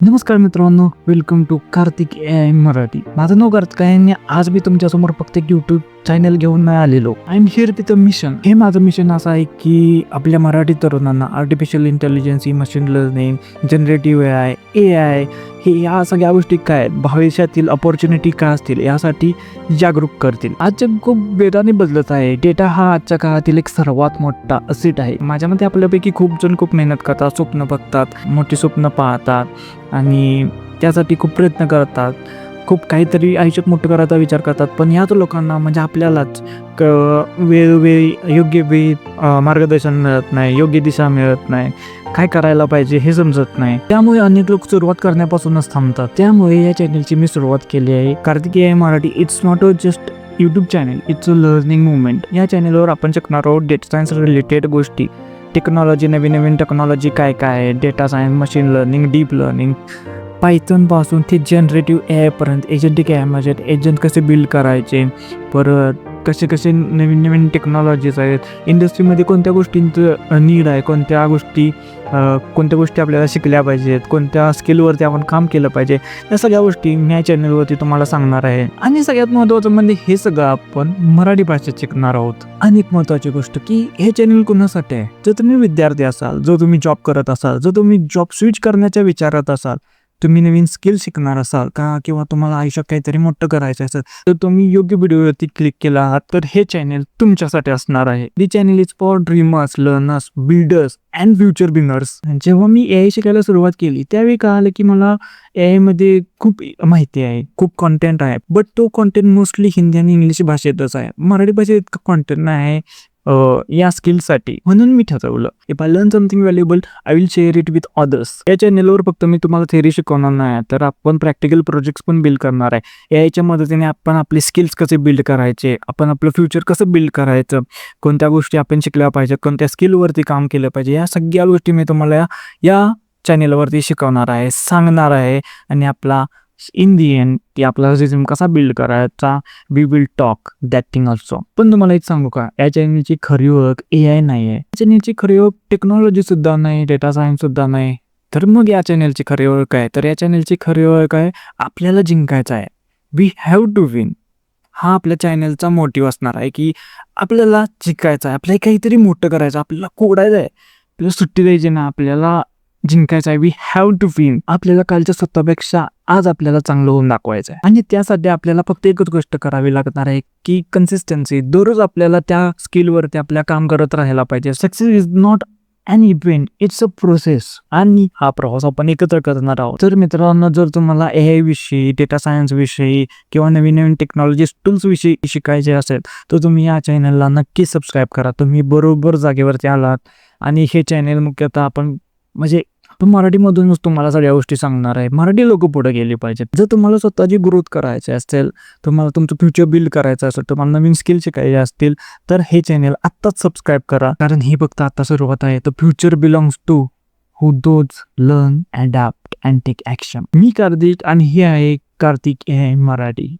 नमस्कार मित्रांनो, welcome to Kartik AI Marathi. माझं नाव कार्तिक आहे आणि आज मी तुमच्यासमोर फक्त एक यूट्यूब चॅनल घेऊन नाही आलेलो. I am here with a mission. हे माझं मिशन असं आहे की आपल्या मराठी तरुणांना artificial intelligence, machine learning, generative AI हे या सगळ्या गोष्टी काय आहेत, भविष्यातील अपॉर्च्युनिटी काय असतील यासाठी जागरूक करतील. आज जग खूप वेगाने बदलत आहे. डेटा हा आजच्या काळातील एक सर्वात मोठा असेट आहे. माझ्या मते आपल्यापैकी खूप जण खूप मेहनत करतात, स्वप्न बघतात, मोठी स्वप्न पाहतात आणि त्यासाठी खूप प्रयत्न करतात. खूप काहीतरी आयुष्यात मोठं करायचा विचार करतात. पण याच लोकांना म्हणजे आपल्यालाच वेळोवेळी योग्य वेळी मार्गदर्शन मिळत नाही, योग्य दिशा मिळत नाही, काय करायला पाहिजे हे समजत नाही. त्यामुळे अनेक लोक सुरुवात करण्यापासूनच थांबतात. त्यामुळे या चॅनलची मी सुरुवात केली आहे. Kartik AI Marathi. It's not a just YouTube channel, it's a learning movement. या चॅनलवर आपण शिकणार आहोत डेटा सायन्स रिलेटेड गोष्टी, टेक्नॉलॉजी, नवीन टेक्नॉलॉजी काय काय आहे, data science, machine learning, deep learning, पायथनपासून ते जनरेटिव्ह AI पर्यंत, एजंटिक AI म्हणजे एजंट कसे बिल्ड करायचे, परत कसे नवीन टेक्नॉलॉजीज आहेत, इंडस्ट्रीमध्ये कोणत्या गोष्टींचं नीड आहे, कोणत्या गोष्टी आपल्याला शिकल्या पाहिजेत, कोणत्या स्किलवरती आपण काम केलं पाहिजे, या सगळ्या गोष्टी मी या चॅनलवरती तुम्हाला सांगणार आहे. आणि सगळ्यात महत्त्वाचं म्हणजे हे सगळं आपण मराठी भाषेत शिकणार आहोत. आणि एक महत्त्वाची गोष्ट की हे चॅनल कोणासाठी आहे? जर तुम्ही विद्यार्थी असाल, जर तुम्ही जॉब करत असाल, जर तुम्ही जॉब स्विच करण्याच्या विचारात असाल, तुम्ही नवीन स्किल शिकणार असाल का, किंवा तुम्हाला आयुष्यात काहीतरी मोठं करायचं असेल, तर तुम्ही योग्य व्हिडिओवरती क्लिक केला आहात तर हे चॅनल तुमच्यासाठी असणार आहे. दी channel is for dreamers, learners, builders and future बिनर्स. जेव्हा मी AI शिकायला सुरुवात केली त्यावेळी कळालं की मला AI मध्ये खूप माहिती आहे, खूप कॉन्टेंट आहे, बट तो कॉन्टेंट मोस्टली हिंदी आणि इंग्लिश भाषेतच आहे. मराठी भाषेत इतकं कॉन्टेंट नाही आहे या स्किलसाठी. म्हणून मी ठरवलं if I learn something valuable I will share it with others. या चॅनलवर फक्त मी तुम्हाला थेअरी शिकवणार नाही, तर आपण प्रॅक्टिकल प्रोजेक्ट्स पण बिल्ड करणार आहे. AIच्या मदतीने आपण आपले स्किल्स कसे बिल्ड करायचे, आपण आपलं फ्युचर कसं बिल्ड करायचं, कोणत्या गोष्टी आपण शिकल्या पाहिजे, कोणत्या स्किलवरती काम केलं पाहिजे, या सगळ्या गोष्टी मी तुम्हाला या चॅनलवरती शिकवणार आहे, सांगणार आहे. आणि आपला इन दी एंड की आपला रिझ्यूम कसा बिल्ड करायचा, we will talk that thing also. पण तुम्हाला एक सांगू का, या चॅनलची खरी ओळख AI नाही आहे. या चॅनलची खरी ओळख टेक्नॉलॉजी सुद्धा नाही, डेटा सायन्स सुद्धा नाही. तर मग या चॅनलची खरी ओळख आहे, तर या चॅनलची खरी ओळख आहे आपल्याला जिंकायचं आहे. We have to win. हा आपल्या चॅनलचा मोटिव्ह असणार आहे की आपल्याला जिंकायचं आहे, आपल्याला काहीतरी मोठं करायचं, आपल्याला कोडायचं आहे, आपल्याला सुट्टी द्यायची ना, आपल्याला जिंकायचं आहे. We have to win. आपल्याला कालच्या स्वतःपेक्षा आज आपल्याला चांगलं होऊन दाखवायचं आहे. आणि त्यासाठी आपल्याला फक्त एकच गोष्ट करावी लागणार आहे की कन्सिस्टन्सी. दररोज आपल्याला त्या स्किलवरती आपल्या काम करत राहायला पाहिजे. Success is not an event, it's a process. आणि हा प्रवास आपण एकत्र करणार आहोत. तर मित्रांनो, जर तुम्हाला AI विषयी, डेटा सायन्स विषयी किंवा नवीन टेक्नॉलॉजी टूल्स विषयी शिकायचे असेल तर तुम्ही या चॅनलला नक्की सबस्क्राईब करा. तुम्ही बरोबर जागेवरती आलात. आणि हे चॅनल मुख्यतः आपण म्हणजे मराठीमधूनच तुम्हाला सगळ्या गोष्टी सांगणार आहे. मराठी लोक पुढे गेली पाहिजेत. जर तुम्हाला स्वतःची ग्रोथ करायची असेल, तुम्हाला तुमचं फ्युचर बिल्ड करायचं असेल, तुम्हाला नवीन स्किल शिकायचे असतील, तर हे चॅनल आत्ताच सबस्क्राईब करा. कारण ही फक्त आता सुरुवात आहे. The future belongs to who those learn, adapt and take action. मी कार्तिक आणि हे आहे कार्तिक AI मराठी.